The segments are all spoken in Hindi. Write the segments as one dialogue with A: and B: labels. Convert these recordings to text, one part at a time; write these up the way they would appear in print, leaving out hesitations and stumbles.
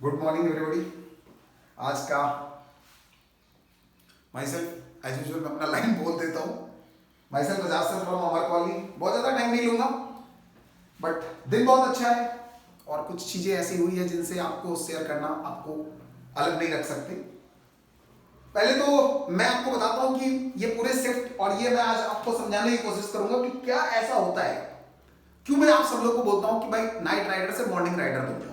A: Good morning everybody. आज का माई सेल्फ एज यूजुअल मैं अपना लाइन बोल देता हूँ। My self Bajaj sir from Amar colony. बहुत ज़्यादा टाइम नहीं लूँगा, बट दिन बहुत अच्छा है और कुछ चीज़ें ऐसी हुई है जिनसे आपको शेयर करना, आपको अलग नहीं रख सकते। पहले तो मैं आपको बताता हूँ कि ये पूरे शिफ्ट और ये मैं आज आपको समझाने की कोशिश करूंगा कि क्या ऐसा होता है, क्यों मैं आप सब लोग को बोलता हूँ कि भाई नाइट राइडर से मॉर्निंग राइडर बन जाओ।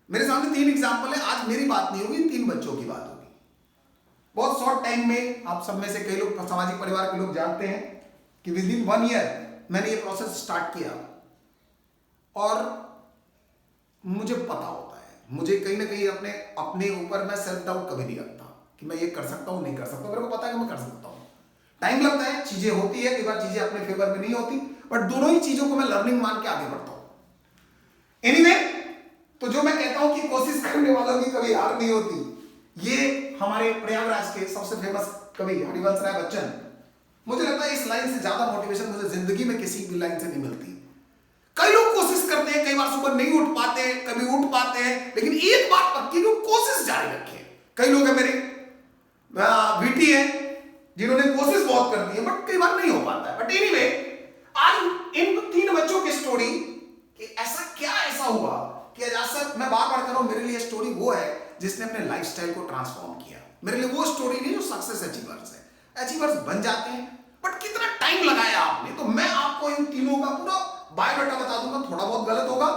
A: मेरे सामने 3 एग्जाम्पल है। आज मेरी बात नहीं होगी, 3 बच्चों की बात होगी। बहुत शॉर्ट टाइम में आप सब में से कई लोग सामाजिक परिवार के लोग जानते हैं कि विद इन 1 ईयर मैंने ये प्रोसेस स्टार्ट किया और मुझे पता होता है, मुझे कहीं ना कहीं अपने ऊपर मैं सेल्फ डाउट कभी नहीं रखता कि मैं ये कर सकता हूँ नहीं कर सकता। मेरे को पता है कि मैं कर सकता हूँ। टाइम लगता है, चीजें होती है, कई बार चीजें अपने फेवर में नहीं होती, बट दोनों ही चीजों को मैं लर्निंग मान के आगे बढ़ता हूँ। एनीवे, तो जो मैं कहता हूं कि कोशिश करने वालों की कभी हार नहीं होती, ये हमारे प्रयागराज के सबसे फेमस कवि हरिवंश राय बच्चन, मुझे लगता है इस लाइन से ज्यादा मोटिवेशन मुझे जिंदगी में किसी भी लाइन से नहीं मिलती। कई लोग कोशिश करते हैं, कई बार सुबह नहीं उठ पाते, कभी उठ पाते हैं, लेकिन एक बात पक्की, लोग कोशिश जारी रखें। कई लोग हैं मेरे वीटी है जिन्होंने कोशिश बहुत कर दी है, बट कई बार नहीं हो पाता है। बट एनीवे, आज इन 3 बच्चों की स्टोरी कि ऐसा क्या ऐसा हुआ कि आजाद सर, मैं बार बार कह रहा हूं, मेरे लिए स्टोरी वो है जिसने अपने लाइफस्टाइल को ट्रांसफॉर्म किया। मेरे लिए वो स्टोरी नहीं जो सक्सेस अचीवर्स है। अचीवर्स बन जाते हैं, बट कितना टाइम लगाया आपने। तो मैं आपको इन तीनों का पूरा बायोडाटा बता दूंगा। थोड़ा बहुत गलत होगा,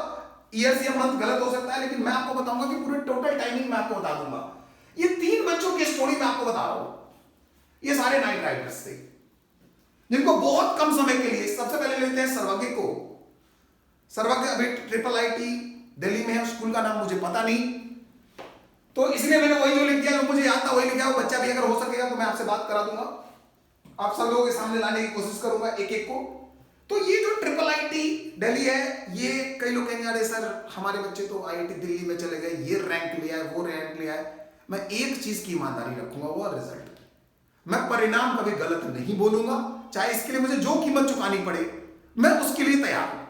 A: ईयर या मंथ गलत हो सकता है, लेकिन मैं आपको बताऊंगा कि पूरे टोटल टाइमिंग मैं आपको बता दूंगा। ये 3 बच्चों की स्टोरी मैं आपको बता रहा हूं। ये सारे नाइट राइडर्स थे जिनको बहुत कम समय के लिए, सबसे पहले लेते हैं सर्वज्ञ को। सर्वज्ञ अभी IIIT दिल्ली में है, स्कूल का नाम मुझे पता नहीं, तो इसलिए मैंने वही जो लिख दिया, जो मुझे याद था वही लिखा। वो बच्चा भी अगर हो सकेगा तो मैं आपसे बात करा दूंगा, आप सब लोगों के सामने लाने की कोशिश करूंगा एक एक को। तो ये जो IIIT दिल्ली है, ये कई लोग कहेंगे अरे सर हमारे बच्चे तो IIT दिल्ली में चले गए, ये रैंक ले आए, वो रैंक ले आए। मैं एक चीज की ईमानदारी रखूंगा, वो रिजल्ट। मैं परिणाम कभी गलत नहीं बोलूंगा, चाहे इसके लिए मुझे जो कीमत चुकानी पड़े, मैं उसके लिए तैयार हूं।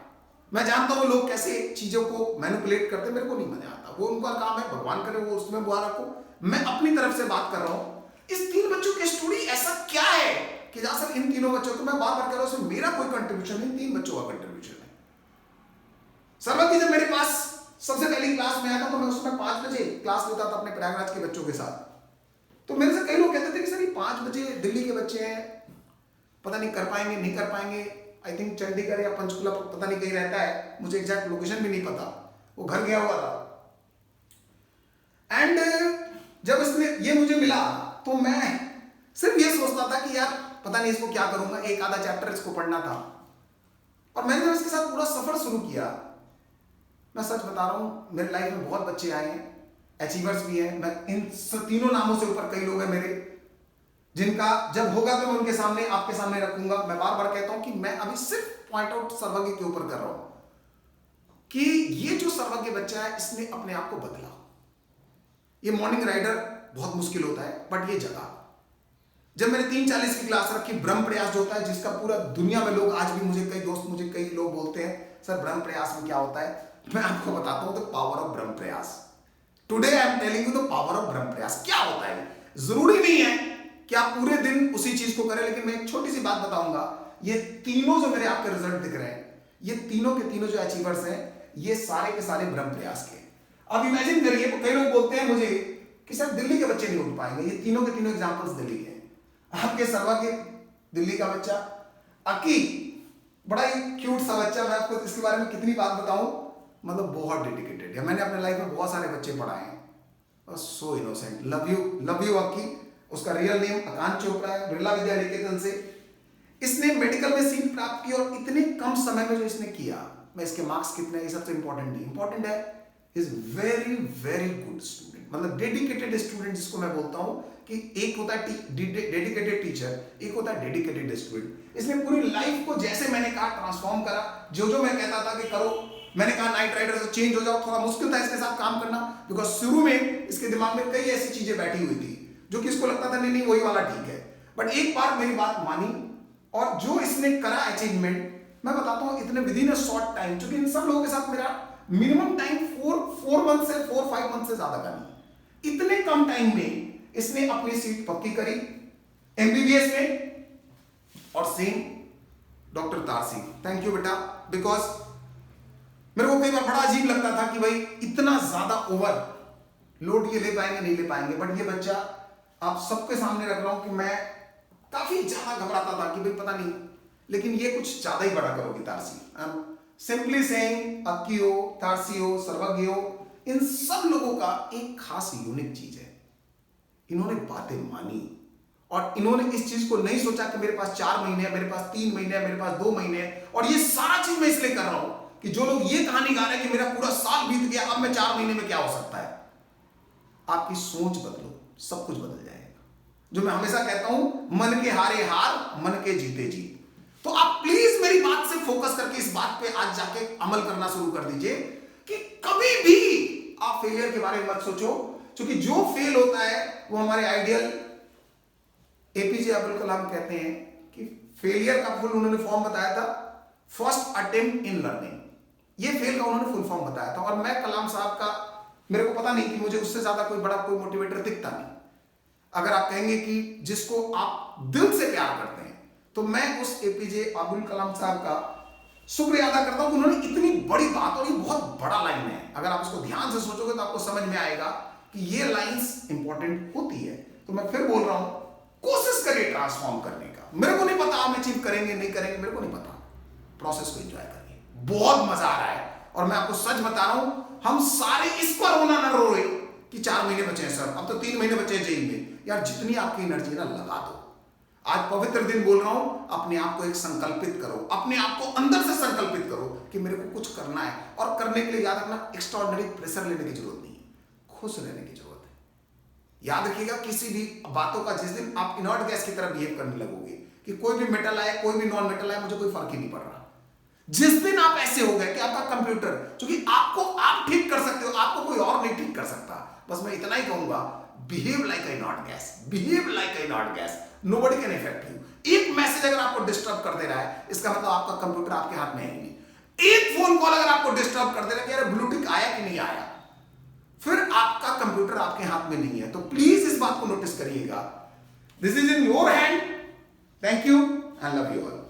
A: मैं जानता हूं लोग कैसे चीजों को मैनिपुलेट करते, मेरे को नहीं मजा आता। वो उनका काम है, भगवान करे वो उसमें बुआ रखो। मैं अपनी तरफ से बात कर रहा हूं। इस 3 बच्चों की स्टोरी ऐसा क्या है कि जहां सर इन तीनों बच्चों को, मैं बार बार कह रहा हूं, उसमें मेरा कोई कंट्रीब्यूशन नहीं, 3 बच्चों का कंट्रीब्यूशन है। सर्वज्ञ जब मेरे पास सबसे पहली क्लास में आया था, तो मैं उसमें 5 बजे क्लास लेता था अपने प्रयागराज के बच्चों के साथ। तो मेरे से कई लोग कहते थे कि सर ये 5 बजे दिल्ली के बच्चे हैं, पता नहीं कर पाएंगे नहीं कर पाएंगे। आई थिंक चंडीगढ़ या पंचकुला पता नहीं कहीं रहता है, मुझे एग्जैक्ट लोकेशन भी नहीं पता, वो घर गया हुआ था। एंड जब इसने ये मुझे मिला तो मैं सिर्फ ये सोचता था कि यार पता नहीं इसको क्या करूंगा, एक आधा चैप्टर इसको पढ़ना था। और मैंने जब इसके साथ पूरा सफर शुरू किया, मैं सच बता रहा हूं, मेरे लाइफ में बहुत बच्चे आए हैं, अचीवर्स भी हैं। मैं इन तीनों नामों से ऊपर कई लोग हैं मेरे, जिनका जब होगा तो मैं उनके सामने, आपके सामने रखूंगा। मैं बार बार कहता हूं कि मैं अभी सिर्फ पॉइंट आउट सर्वज्ञ के ऊपर कर रहा हूं कि ये जो सर्वज्ञ बच्चा है, इसने अपने आप को बदला। ये मॉर्निंग राइडर बहुत मुश्किल होता है, बट ये जगह, जब मैंने 3:40 की क्लास रखी, ब्रह्म प्रयास जो होता है, जिसका पूरा दुनिया में लोग, आज भी मुझे कई दोस्त, मुझे कई लोग बोलते हैं सर ब्रह्म प्रयास में क्या होता है, मैं आपको बताता हूं द पावर ऑफ ब्रह्म प्रयास। Today I am telling you the power of ब्रह्म प्रयास। क्या होता है, जरूरी नहीं है कि आप पूरे दिन उसी चीज को करें, लेकिन मैं एक छोटी सी बात बताऊंगा। ये तीनों जो मेरे आपके रिजल्ट दिख रहे हैं, ये तीनों के तीनों जो अचीवर्स हैं, ये सारे के सारे ब्रह्म प्रयास के। अब इमेजिन करिए, कई लोग बोलते हैं मुझे कि सर दिल्ली के बच्चे नहीं उठ पाएंगे। ये तीनों के तीनों एग्जांपल्स दिल्ली के हैं। आपके सर्वज्ञ दिल्ली का बच्चा, अकी बड़ा ही क्यूट सा बच्चा, मैं आपको इसके बारे में कितनी बात बताऊं, मतलब बहुत डेडिकेटेड है। मैंने अपने लाइफ में बहुत सारे बच्चे पढ़ाए हैं, बस so innocent. Love you Aki. उसका रियल नेम आकांत चोपड़ा है, बिरला विद्या निकेतन से इसने मेडिकल में सीट प्राप्त की। और इतने कम समय में जो इसने किया, मैं इसके मार्क्स कितने, ये सबसे इंपॉर्टेंट नहीं, इंपॉर्टेंट है is very very good student, मतलब डेडिकेटेड स्टूडेंट, जिसको मैं बोलता हूं कि एक होता है डेडिकेटेड टीचर, एक होता है डेडिकेटेड स्टूडेंट। इसने पूरी लाइफ को, जैसे मैंने कहा, ट्रांसफॉर्म करा। जो मैं कहता था कि करो, मैंने कहा नाइट राइडर से चेंज हो जाओ। थोड़ा मुश्किल था इसके साथ काम करना, बिकॉज शुरू में इसके दिमाग में कई ऐसी चीजें बैठी हुई थी जो कि इसको लगता था नहीं वही वाला ठीक है। बट एक बार मेरी बात मानी, और जो इसने करा अचीवमेंट, मैं बताता हूं इतने with in a short time, क्योंकि इन सब लोगों के साथ मेरा मिनिमम टाइम 4 मंथ से 4-5 मंथ से ज्यादा का नहीं। इतने कम टाइम में इसने अपनी सीट पक्की करी एमबीबीएस में। और सेम डॉक्टर तारसी, थैंक यू बेटा, बिकॉज मेरे को कई बार बड़ा अजीब लगता था कि भाई इतना ज्यादा ओवर लोड ये ले पाएंगे नहीं ले पाएंगे, बट ये बच्चा आप सबके सामने रख रहा हूं कि मैं काफी ज्यादा घबराता था कि भाई पता नहीं, लेकिन ये कुछ ज्यादा ही बड़ा करोगी तारसी। आई एम सिंपली सेइंग अक्कियो, तारसियो, सर्वज्ञो, इन सब लोगों का एक खास यूनिक चीज है, इन्होंने बातें मानी और इन्होंने इस चीज को नहीं सोचा कि मेरे पास 4 महीने है, मेरे पास 3 महीने है, मेरे पास 2 महीने है। और ये सारा चीज मैं इसलिए कर रहा हूं कि जो लोग ये कहानी गा रहे हैं कि मेरा पूरा साल बीत गया, अब मैं 4 महीने में क्या हो सकता है, आपकी सोच बदलो, सब कुछ बदल जाएगा। जो मैं हमेशा कहता हूं, मन के हारे हार, मन के जीते जीत। तो आप प्लीज मेरी बात से फोकस करके इस बात पे आज जाके अमल करना शुरू कर दीजिए कि कभी भी आप फेलियर के बारे में मत सोचो, क्योंकि जो फेल होता है वो हमारे आइडियल एपीजे अब्दुल कलाम कहते हैं कि फेलियर का फुल उन्होंने फॉर्म बताया था, फर्स्ट अटेम्प्ट इन लर्निंग। ये फेल का उन्होंने फुल फॉर्म बताया था। और मैं कलाम साहब का, मेरे को पता नहीं कि मुझे उससे ज्यादा कोई बड़ा कोई मोटिवेटर दिखता नहीं। अगर आप कहेंगे कि जिसको आप दिल से प्यार करते हैं, तो मैं उस एपीजे अब्दुल कलाम साहब का शुक्रिया अदा करता हूं कि उन्होंने इतनी बड़ी बात, और ये बहुत बड़ा लाइन है, अगर आप इसको ध्यान से सोचोगे तो आपको समझ में आएगा कि ये लाइंस इंपॉर्टेंट होती है। तो मैं फिर बोल रहा हूं, कोशिश करिए ट्रांसफॉर्म करने का। मेरे को नहीं पता आप अचीव करेंगे नहीं करेंगे, मेरे को नहीं पता, प्रोसेस को एंजॉय करिए, बहुत मजा आ रहा है। और मैं आपको सच बता रहा हूं, हम सारे इस पर रोना ना रो रहे कि 4 महीने बचे हैं सर, अब तो 3 महीने बचे हैं जेई में। यार जितनी आपकी एनर्जी ना लगा दो। आज पवित्र दिन बोल रहा हूं, अपने आप को एक संकल्पित करो, अपने आप को अंदर से संकल्पित करो कि मेरे को कुछ करना है। और करने के लिए याद रखना, एक्स्ट्राऑर्डिनरी प्रेशर लेने की जरूरत नहीं है, खुश रहने की जरूरत है। याद रखिएगा, किसी भी बातों का जिस दिन आप इनर्ट गैस की तरह बिहेव करने लगोगे कि कोई भी मेटल आए कोई भी नॉन मेटल आए मुझे कोई फर्क ही नहीं पड़ रहा, जिस दिन आप ऐसे हो गए कि आपका कंप्यूटर, क्योंकि आपको आप ठीक कर सकते हो, आपको कोई और नहीं ठीक कर सकता। बस मैं इतना ही कहूंगा, behave like a not gas, behave like a not gas, nobody can effect you. एक मैसेज अगर आपको डिस्टर्ब कर दे रहा है, इसका मतलब आपका कंप्यूटर आपके हाथ में है ही नहीं। एक फोन कॉल अगर आपको डिस्टर्ब कर दे रहा है कि यार ब्लूटूथ आया कि नहीं आया, फिर आपका कंप्यूटर आपके हाथ में नहीं है। तो प्लीज इस बात को नोटिस करिएगा, this is in your hand. Thank you and love you all.